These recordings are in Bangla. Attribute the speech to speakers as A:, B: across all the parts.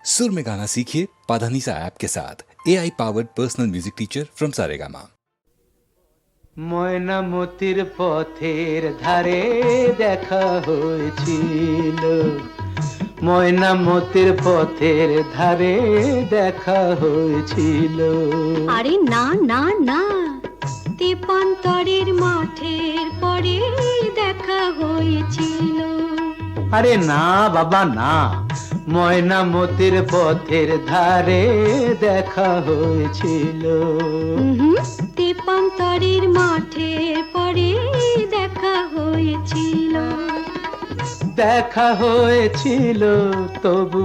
A: सुर में गाना सीखिए पाधानीसा ऐप के साथ AI powered personal music teacher from Saregama.
B: ময়নামতির পথের ধারে দেখা হয়েছিল, ময়নামতির পথের ধারে দেখা হয়েছিল।
C: আরে না না না, তেপান্তরের মাঠের পরে দেখা হয়েছিল।
B: আরে না বাবা না, ময়নামতির পথের ধারে দেখা হয়েছিল।
C: তেপান্তরের মাঠের পরে দেখা হয়েছিল।
B: দেখা হয়েছিল তবু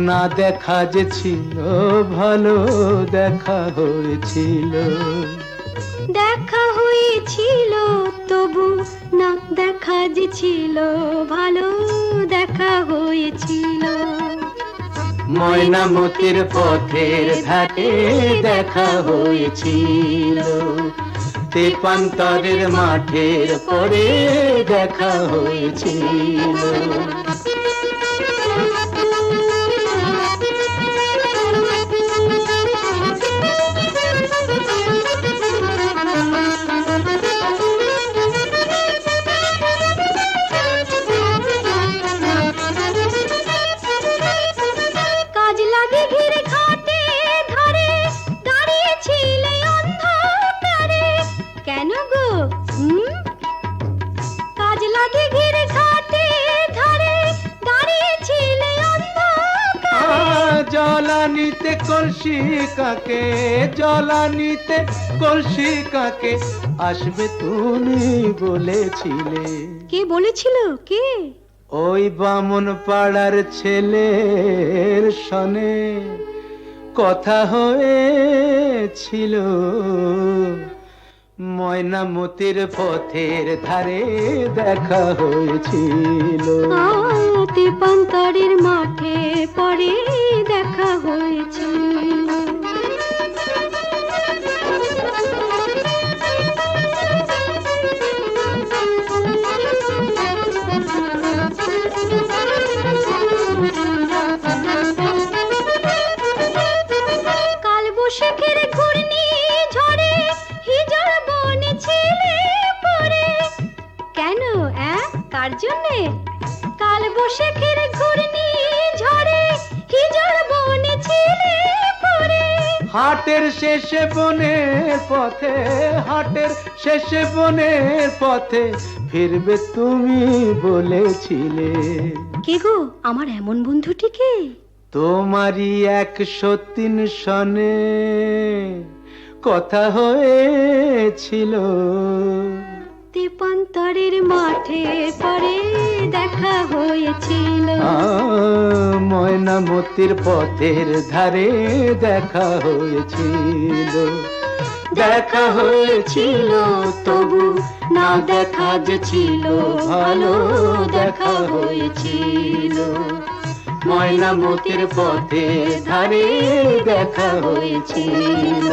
B: না দেখা যে ছিল ভালো, দেখা হয়েছিল।
C: দেখা হয়েছিল তবু না দেখা যে ছিল ভালো, দেখা হয়েছিল।
B: ময়নামতির পথের ধারে দেখা হয়েছিল, তেপান্তরের মাঠের পরে দেখা হয়েছিল। জলানিতে কলসি কাকে, জলানিতে কলসি কাকে আসবে তুমি বলেছিলে।
C: কে বলেছিল? কে?
B: ওই বামন পাড়ার ছেলের সনে কথা হয়েছিল। ময়নামতির পথের ধারে দেখা হয়েছিল।
C: তেপান্তরের মাঠে পরে দেখা হয়েছিল। কাল বৈশাখের ঘূর্ণি ঝড়ে হিজল বনে ছেলে পড়ে। কেন? কার জন্যে? কাল বৈশাখের ঘূর্ণি ঝড়ে হিজল বনে ছেলে পড়ে।
B: হাটের শেষে বনের পথে, হাটের শেষে বনের পথে ফিরবে তুমি বলেছিলে।
C: কে গো আমার এমন বন্ধুটিকে?
B: তোমারই 103 সনে কথা হয়েছিল।
C: তেপান্তরের মাঠে পরে দেখা হয়েছিল।
B: ময়নামতির পথের ধারে দেখা হয়েছিল। দেখা হয়েছিল তবু না দেখা যে ছিল ভালো, দেখা হয়েছিল। ময়নামতির পথের ধারে দেখা হয়েছিল।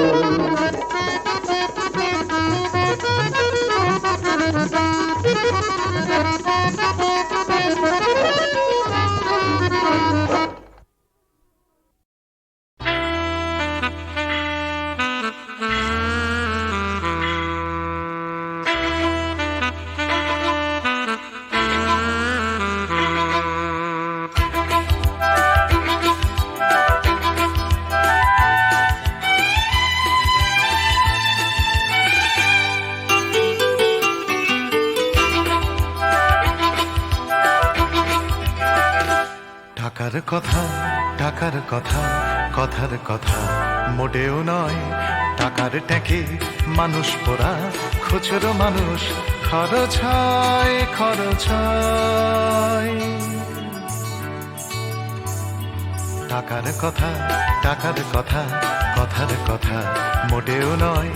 D: টাকার কথা, টাকার কথা, কথার কথা মোটেও নয়। টাকার ট্যাঁকে মানুষ পোড়া, খুচরো মানুষ খরচ হয়, খরচ হয়। টাকার কথা, টাকার কথা, কথার কথা মোটেও নয়।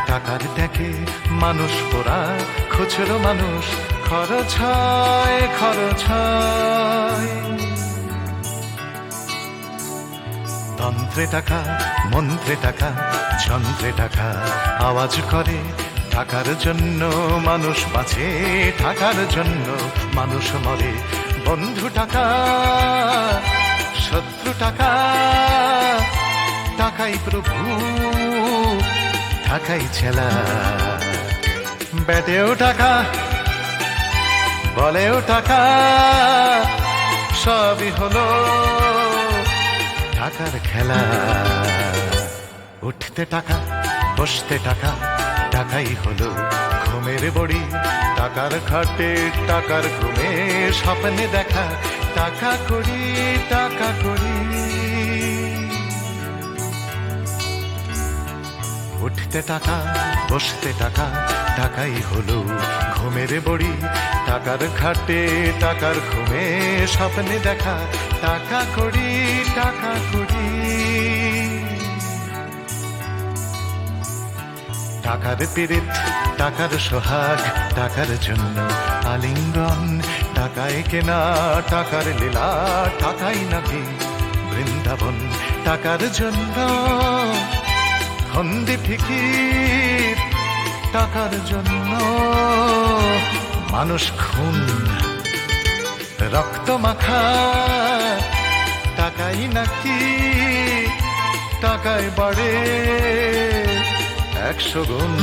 D: টাকার ট্যাঁকে মানুষ পোড়া, খুচরো মানুষ খরচ হয়, খরচ হয়। তন্ত্রে টাকা, মন্ত্রে টাকা, যন্ত্রে টাকা আওয়াজ করে। টাকার জন্য মানুষ বাঁচে, টাকার জন্য মানুষ মরে। বন্ধু টাকা শত্রু টাকা, টাকাই প্রভু, টাকাই ছেলা। ব্যাটেও টাকা, বলেও টাকা, সবই হলো টাকার খেলা। উঠতে টাকা, বসতে টাকা, টাকাই হলো ঘুমের বড়ি। টাকার খাটে, টাকার ঘুমে, স্বপ্নে দেখা টাকা করি, টাকা করি। উঠতে টাকা, বসতে টাকা, টাকাই হলো ঘুমের বড়ি। টাকার খাটে, টাকার ঘুমে, স্বপ্নে দেখা টাকা করি, টাকা করি। টাকার পীড়িত, টাকার সোহাগ, টাকার জন্য আলিঙ্গন। টাকায় কেনা, টাকার লীলা, টাকাই নাকি বৃন্দাবন। টাকার জন্য ফন্দি ফিকির, টাকার জন্য মানুষ খুন, রক্ত মাখা। টাকাই নাকি, টাকায় বাড়ে 100 গুণ।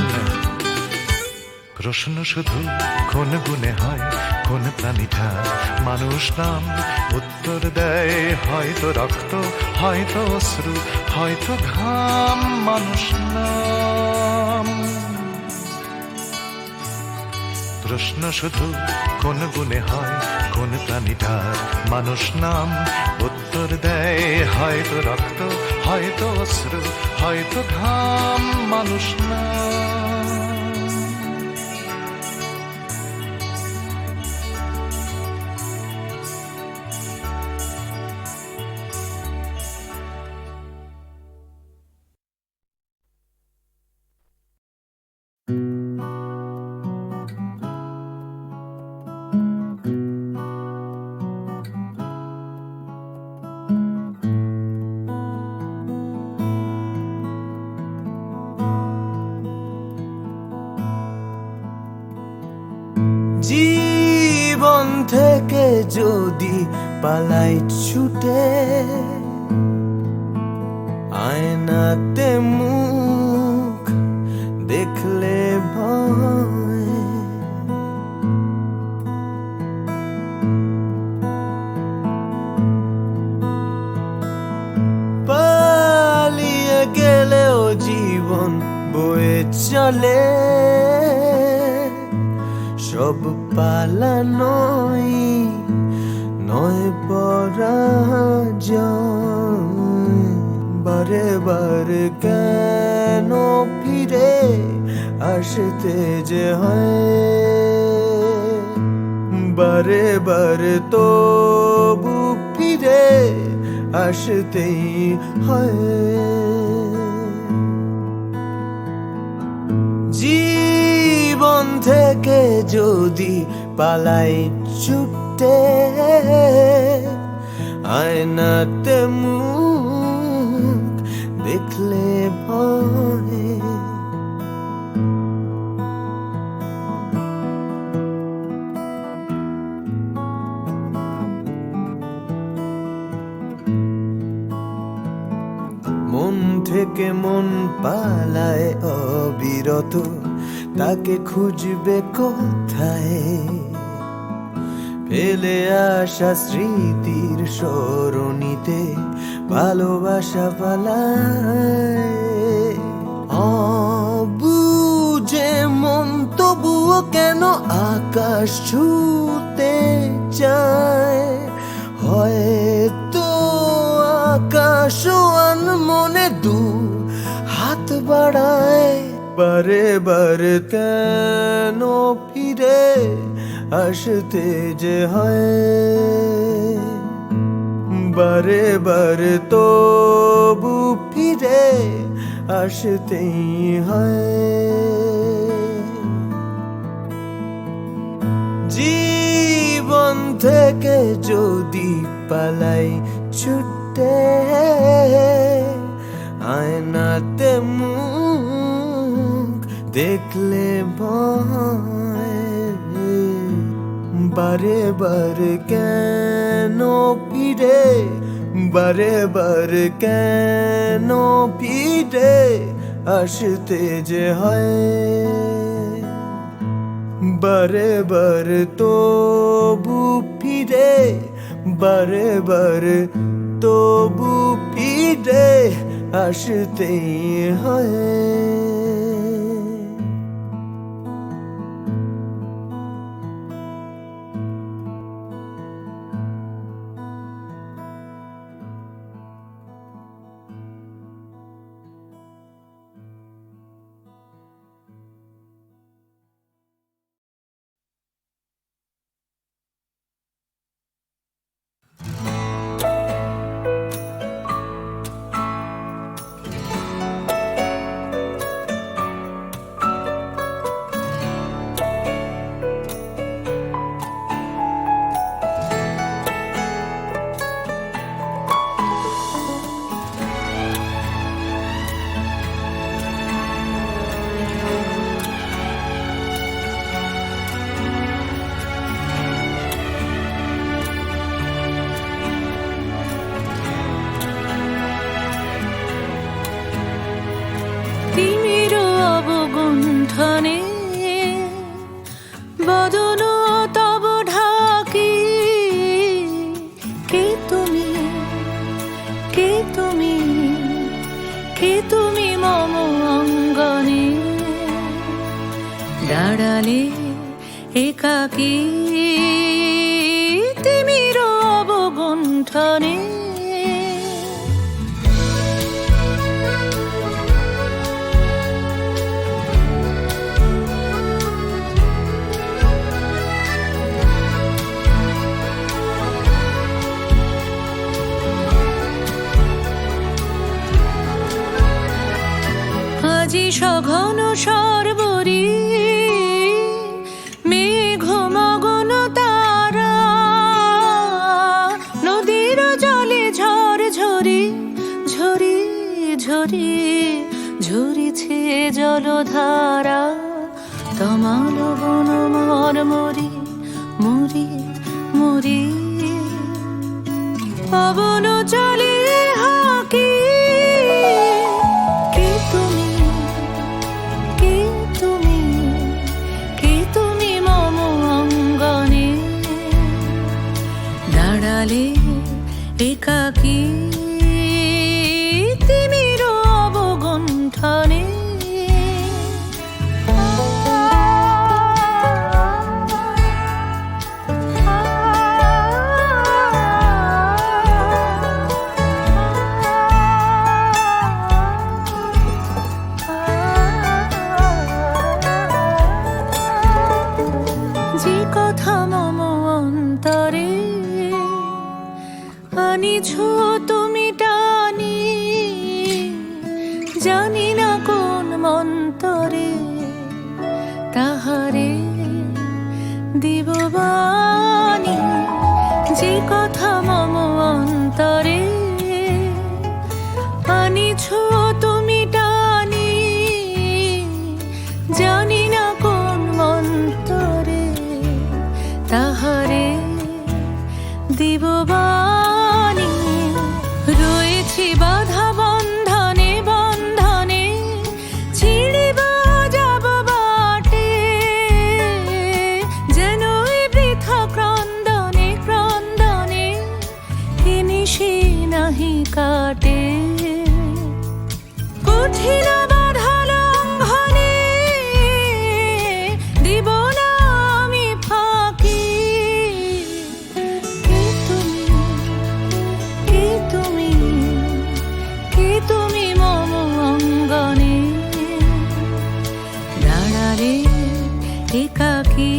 D: প্রশ্ন শুধু কোন গুণে হয়, কোন প্রাণীটা মানুষ নাম? উত্তর দেয় হয়তো রক্ত, হয়তো অশ্রু, হয়তো ঘাম। মানুষ নাম। প্রশ্ন শুধু কোন গুণে হয়, কোন প্রাণীটার মানুষ নাম? উত্তর দেয় হয়তো রক্ত, হয়তো অশ্রু, হয়তো ঘাম। মানুষ নাম।
E: জীবন থেকে যদি পালাই ছুটে, আয়নাতে মুখ দেখলে ভয়। পালিয়ে গেলেও জীবন বয়ে চলে, সব পালানোই নয় পরাজয়। বারে বারে কেন ফিরে আসতে যে হয়, বারে বারে তবু ফিরে আসতেই হয়। জীবন থেকে যদি পালাই ছুটে, আয়নাতে মুখ দেখলে ভয়। মন থেকে মন পালায় অবিরত, তাকে খুঁজবে কোথায়? ফেলে আসা স্মৃতির সরণিতে ভালোবাসা পালায়। অবুঝে মন তবুও কেন আকাশ ছুঁতে চায়? হয়তো আকাশ মনে দু হাত বাড়ায়। বারে বারে কেন ফিরে আসতে যে হয়, বারে বারে তবু ফিরে আসতেই হয়। জীবন থেকে যদি পালাই ছুটে, আয়নাতে মুখ দেখলে ভয়। বারে বারে কেন ফিরে বারে বারে কেন ফিরে আসতে যে হয়, বারে বারে তবু ফিরে, বারে বারে তবু ফিরে আসতেই হয়।
F: তিমির অবগুণ্ঠনে বদন তব ঢাকি, কে তুমি, কে তুমি, কে তুমি মম অঙ্গনে দাঁড়ালে একাকী, তিমির অবগুণ্ঠনে। আজি সঘন সর্বরি মেঘ মগন তারা, নদীর জলে ঝড় ঝরি ঝরি ঝরি ঝরিছে জলধারা, তমাল বন মর মরি মরি মরি, পবন চলে হাকি, কে তুমি, কে তুমি, কে তুমি মম অঙ্গনে দাঁড়ালে একাকী, তিমির অবগুণ্ঠনে। যে কথা মম অন্তরে আনিছ তুমি টানি, জানি না কোন মন্তরে তাহারে দিব বাণী, যে কথা মম অন্তরে আনিছ তুমি টানি, জানি না কোন মন্তরে তাহারে দিব বাণী। রয়েছি বাধা বন্ধনে বন্ধনে, ছিড়িব যাব বাটে, যেন এই বৃথা ক্রন্দনে ক্রন্দনে এ নিশি নাহি কাটে। কঠিন বাধা লঙ্ঘনে দিব না আমি ফাঁকি, কে তুমি, কে তুমি, কে তুমি মম অঙ্গনে দাঁড়ালে একাকী।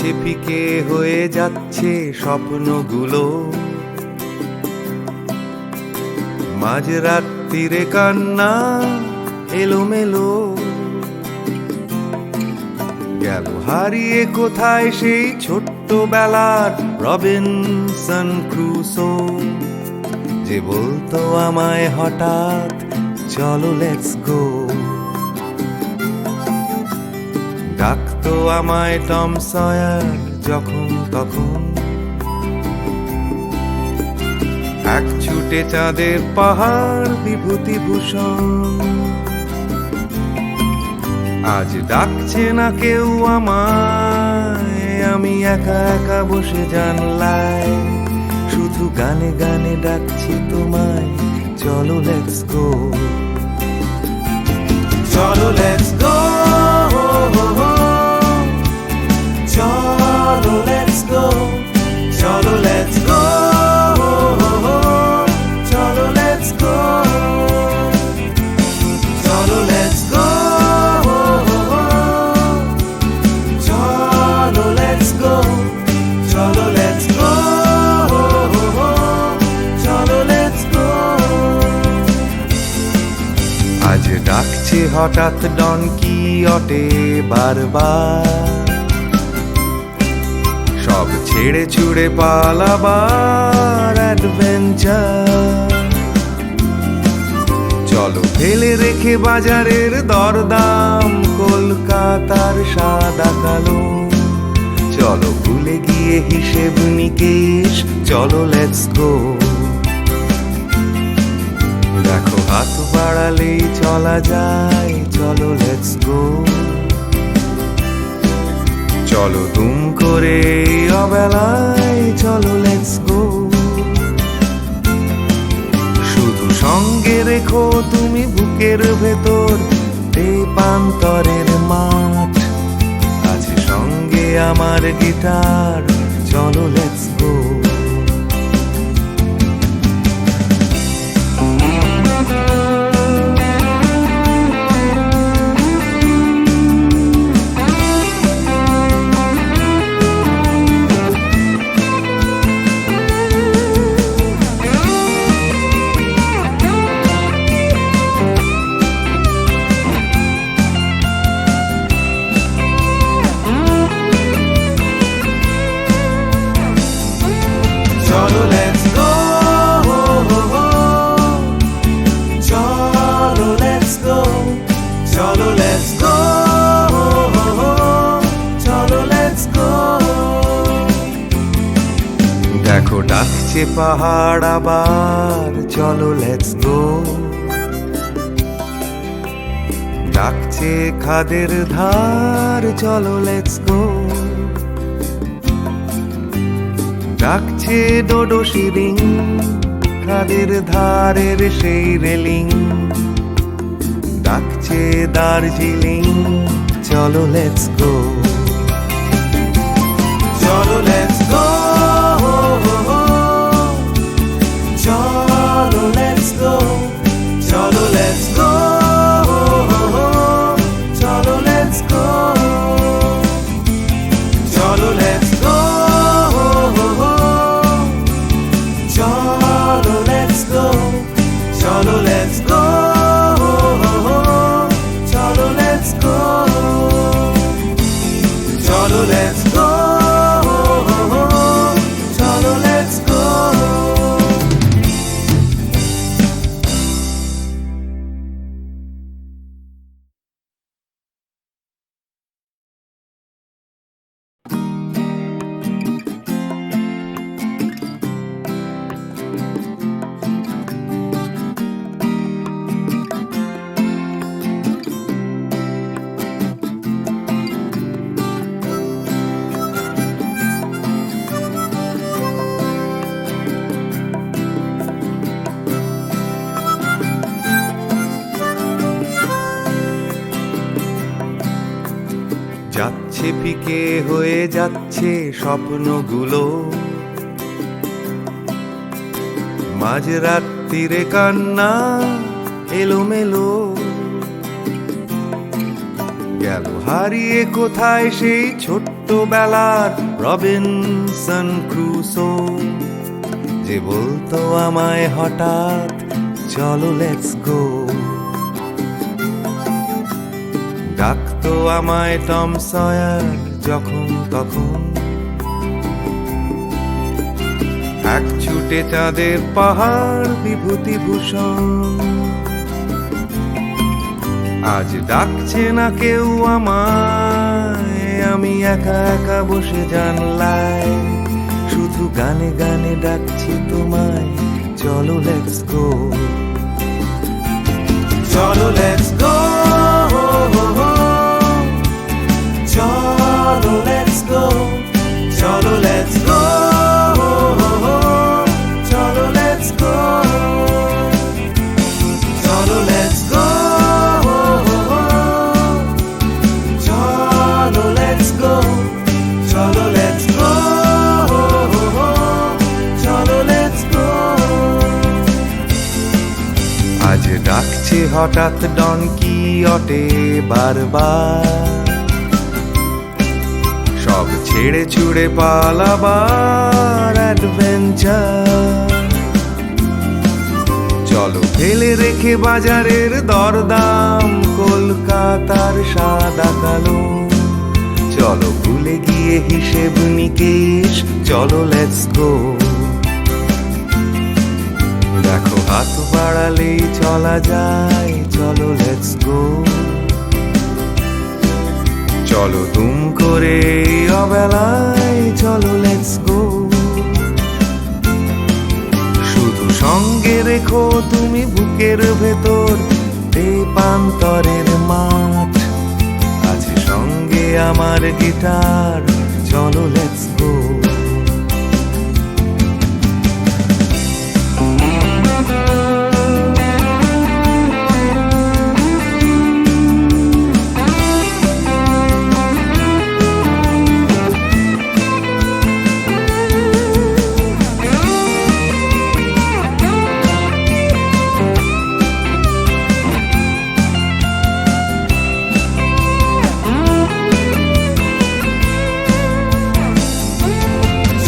E: যাচ্ছে ফিকে হয়ে যাচ্ছে স্বপ্নগুলো, মাঝরাত্রিরে কান্না এলোমেলো, গেল হারিয়ে কোথায় সেই ছোট্টবেলার রবিনসন ক্রুসো, যে বলতো আমায় হঠাৎ চলো লেটস গো। ডাকতো আমায় টম সয়ার যখন তখন, এক ছুটে চাঁদের পাহাড় বিভূতিভূষণ। আজ ডাকছে না কেউ আমায়, আমি একা একা বসে জানলায়, শুধু গানে গানে ডাকছি তোমায় চলো লেটস গো। চলো লেটস গো, চলো লেটস গো, চলো লেটস গো, চলো লেটস গো, চলো লেটস গো, চলো লেটস গো, চলো লেটস গো, চলো লেটস গো। আজ ডাকছে হঠাৎ ডন কিহটে বারবার, সব ছেড়ে ছুড়ে পালাবার অ্যাডভেঞ্চার। চলো ফেলে রেখে বাজারের দরদাম, কলকাতার সাদা কালো, চলো ভুলে গিয়ে হিসেব নিকেশ, চলো লেটস গো। দেখো হাত বাড়ালেই চলা যায়, চলো লেটস গো। চলো দুম করে অবেলায়, চলো লেটস গো। শুধু সঙ্গে রেখো তুমি বুকের ভেতর পান্তরের মাঠ, আছে সঙ্গে আমার গিটার, চলো লেটস গো। চলো লেটস গো, চলো লেটস গো, চলো লেটস গো, চলো লেটস গো। দেখো ডাকছে পাহাড় আবার, চলো লেটস গো। ডাকছে খাদের ধার, চলো লেটস গো। ডাকছে ডোডো শিরিং, খাদের ধারের সেই রেলিং, ডাকছে দার্জিলিং, চলো লেটস গো। চলো লেটস গো, চলো লেটস গো, চলো লেটস গো, চলো লেটস গো, চলো লেটস গো, চলো লেটস গো, চলো লেটস গো, চলো লেটস গো, চলো লেটস গো, চলো লেটস গো। যাচ্ছে ফিকে হয়ে যাচ্ছে স্বপ্নগুলো, মাঝরাত্রিরে কান্না এলোমেলো, গেল হারিয়ে কোথায় সেই ছোট্ট ছোটবেলার রবিনসন ক্রুসো, যে বলতো আমায় হঠাৎ চলো লেটস গো। ডাকতো আমায় টম সয়ার যখন তখন, এক ছুটে চাঁদের পাহাড় বিভূতিভূষণ। আজ ডাকছে না কেউ আমায়, আমি একা একা বসে জানলায়, শুধু গানে গানে ডাকছি তোমায় চলো লেটস গো। চলো লেটস গো, চলো লেটস গো, চলো লেটস গো, চলো লেটস গো, চলো লেটস গো, চলো লেটস গো, চলো লেটস গো, চলো লেটস গো। আজ ডাকছে হঠাৎ ডন কিহটে বারবার, সব ছেড়ে ছুড়ে পালাবার অ্যাডভেঞ্চার। চলো ফেলে রেখে বাজারের দরদাম, কলকাতার সাদা কালো, চলো ভুলে গিয়ে হিসেব নিকেশ, চলো লেটস গো। দেখো হাত বাড়ালেই চলা যায়, চলো লেটস গো। চলো দুম করে অবেলায়, চলো লেটস গো। শুধু সঙ্গে রেখো তুমি বুকের ভেতর দেপান্তরের মাঠ, আছে সঙ্গে আমার গিটার, চলো লেটস গো।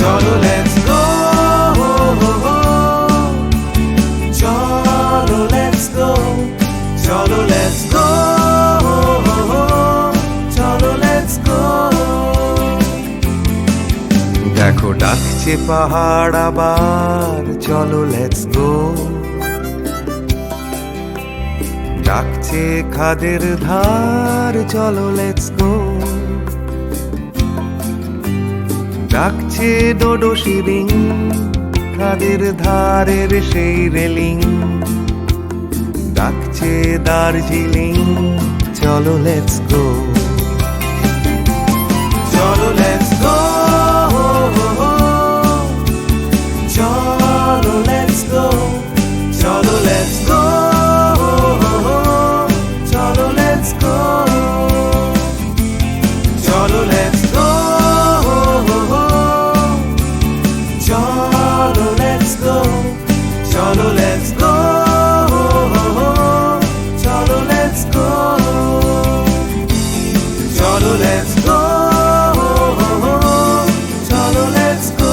E: চলো লেটস গো, চলো লেটস গো, চলো লেটস গো, চলো লেটস গো। দেখো ডাকছে পাহাড় আবার, চলো লেটস গো। ডাকছে খাদের ধার, চলো লেটস গো। ডাকছে ডোডো শিরিং, খাদের ধারের সেই রেলিং। ডাকছে দার্জিলিং, চলো লেটস গো। চলো লেটস গো, চলো লেটস গো, চলো লেটস গো, চলো লেটস গো, চলো লেটস গো, চলো লেটস গো, চলো লেটস গো, চলো লেটস গো, চলো লেটস গো, চলো লেটস গো।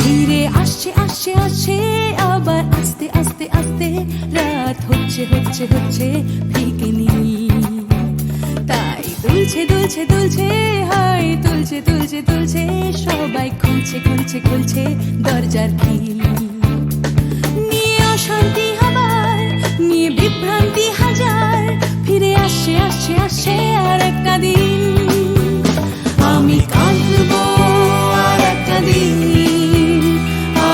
F: ধীরে আসছে আসছে আসছে, আবার আস্তে আস্তে আস্তে, রাত হচ্ছে হচ্ছে হচ্ছে ফিকেনি। তাই দুলছে দুলছে দুলছে, হাই তুলছে তুলছে তুলছে, সবাই খুলছে খুলছে খুলছে দরজার খিল। নিয়ে অশান্তি আবার, নিয়ে বিভ্রান্তি হাজার, ফিরে আসছে আসছে আসছে আর একটা দিন। আমি কাঁদবো আর একটা দিন,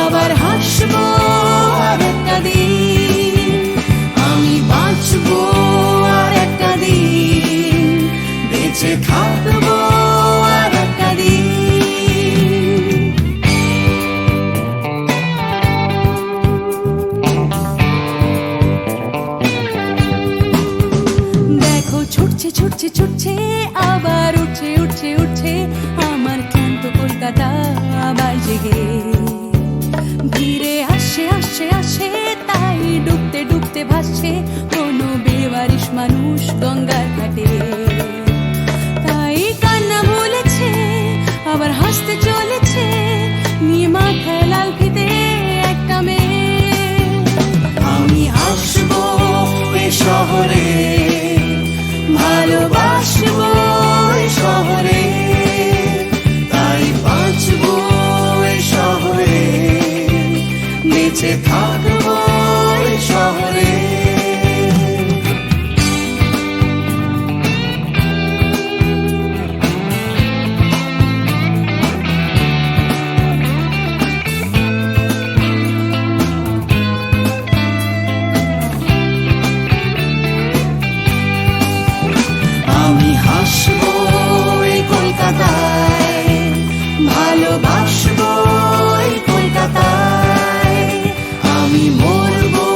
F: আবার হাসবো আর একটা দিন। আমি বাঁচবো আর একটা দিন, বেঁচে থাকবো আর একটা দিন। ছুটছে ছুটছে ছুটছে আবার উঠছে উঠছে উঠছে আমার ক্লান্ত কলকাতা আবার জেগে ভিড়ে আসছে আসছে আসছে তাই ডুবতে ডুবতে ভাসছে কোনো বেওয়ারিশ মানুষ গঙ্গার ঘাটে তাই কান্না ভুলেছে আবার হাসতে চলেছে নিয়ে মাথায় লাল ফিতে একটা মেয়ে
B: আমি আসবো এই শহরে, ভালোবাসবো এই শহরে, তাই বাঁচবো এই শহরে, বেঁচে থাকবো এই শহরে। আমি হাসবো এই কলকাতায়, ভালোবাসবো এই কলকাতায়, আমি মরবো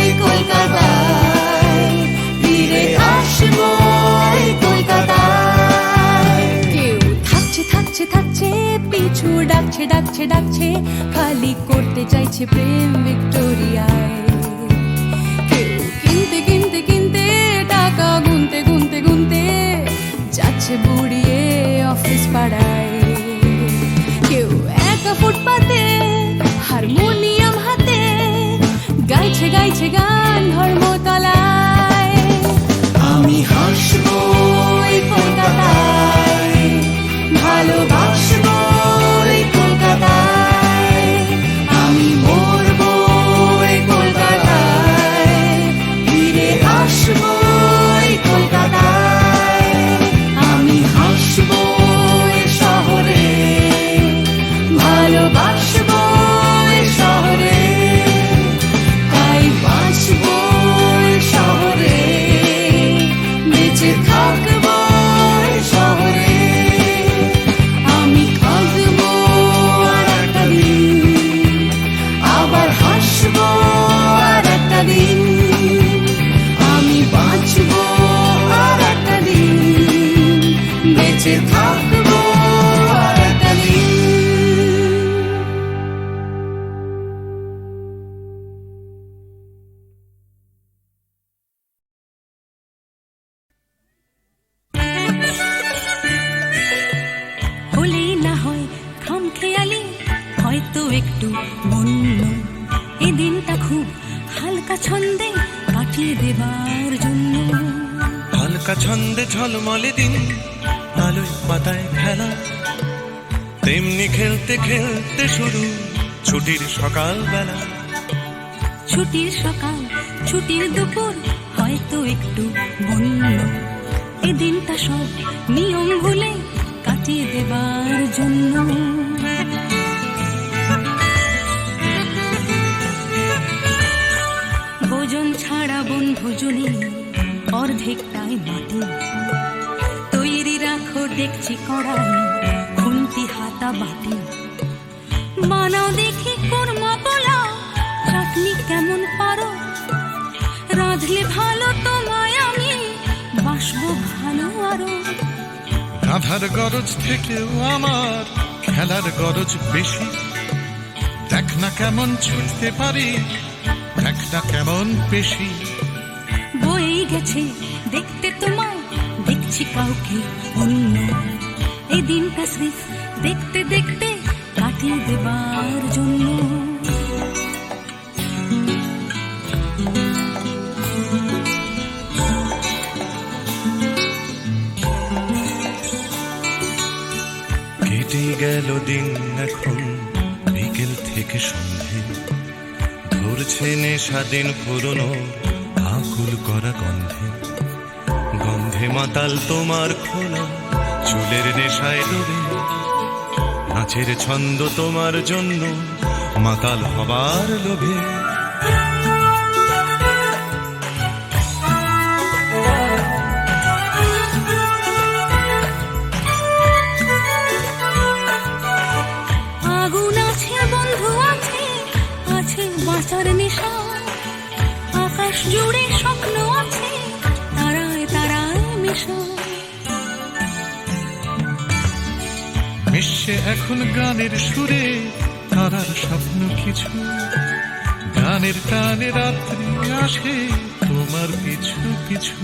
B: এই কলকাতায়, ফিরে আসবো এই কলকাতায়।
F: কেউ থাকছে থাকছে থাকছে পিছু ডাকছে ডাকছে ডাকছে খালি করতে চাইছে প্রেম ভিক্টোরিয়ায় কেউ কিনতে কিনতে কিনতে টাকা গুনতে গুনতে গুনতে যাচ্ছে বুড়িয়ে অফিস পাড়ায় কেউ একা ফুটপাতে হারমোনিয়াম হাতে গাইছে গাইছে গান ধর্মতলায়
B: আমি হাসবো এই কলকাতায়, ভালোবাসবো এই কলকাতায়, আমি মরবো এই কলকাতায়, ফিরে আসবো এই কলকাতায়। আমি হাসবো এই শহরে, ভালোবাসবো এই শহরে, তাই বাঁচবো এই শহরে, বেঁচে থাকবো এই শহরে। আমি কাঁদবো আর একটা দিন, আবার হাসবো আর একটা দিন, আমি বাঁচবো আর একটা দিন, বেঁচে থাকবো আর একটা দিন।
F: হলেই না হয় খামখেয়ালি হয়তো একটু বন্য এই দিনটা খুব হালকা ছন্দে কাটিয়ে দেবার জন্য
E: হালকা ছন্দে ঝলমলে দিন আলোয় পাতায় খেলা তেমনি খেলতে খেলতে শুরু ছুটির সকাল বেলা
F: ছুটির সকাল ছুটির দুপুর হয়তো একটু বন্য এই দিনটা সব নিয়ম ভুলে কাটিয়ে দেবার জন্য ভোজন ছাড়া বনভোজনে অর্ধেকটাই মাটি তৈরি রাখো ডেকচি কড়াই খুন্তি হাতা বাটি বানাও দেখি কোরমা পোলাও চাটনি কেমন পারো রাঁধলে ভালো তোমায় আমি বাসবো ভালো আরো
D: রাধার গরজ থেকেও আমার খেলার গরজ বেশি দেখ না কেমন ছুটতে পারি দেখ না কেমন পেশি
F: বয়েই গেছে দেখতে তোমায় দেখছি কাউকে অন্য এই দিনটা স্রেফ দেখতে দেখতে কাটিয়ে দেবার জন্য
E: কেটে গেল দিন এখন বিকেল থেকে সন্ধে ধরছে নেশা দিন পুরনো আকুল করা গন্ধে গন্ধে মাতাল তোমার খোলা চুলের নেশায় ডুবে নাচের ছন্দ তোমার জন্য মাতাল হবার লোভে
F: আগুন আছে বন্ধু আছে আছে বাঁচার নেশা আকাশ জুড়ে স্বপ্ন আছে তারায় তারায় আসো।
D: মিশে এখন গানের সুরে তারার স্বপ্ন কিছু, গানের টানে রাত্রি আসে তোমার পিছু পিছু।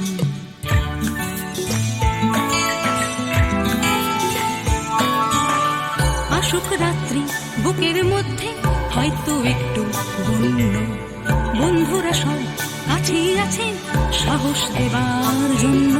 F: আসুক রাত্রি বুকের মধ্যে হয়তো একটু বন্য, বন্ধুরা সব কাছেই আছেন সাহস দেবার জন্য।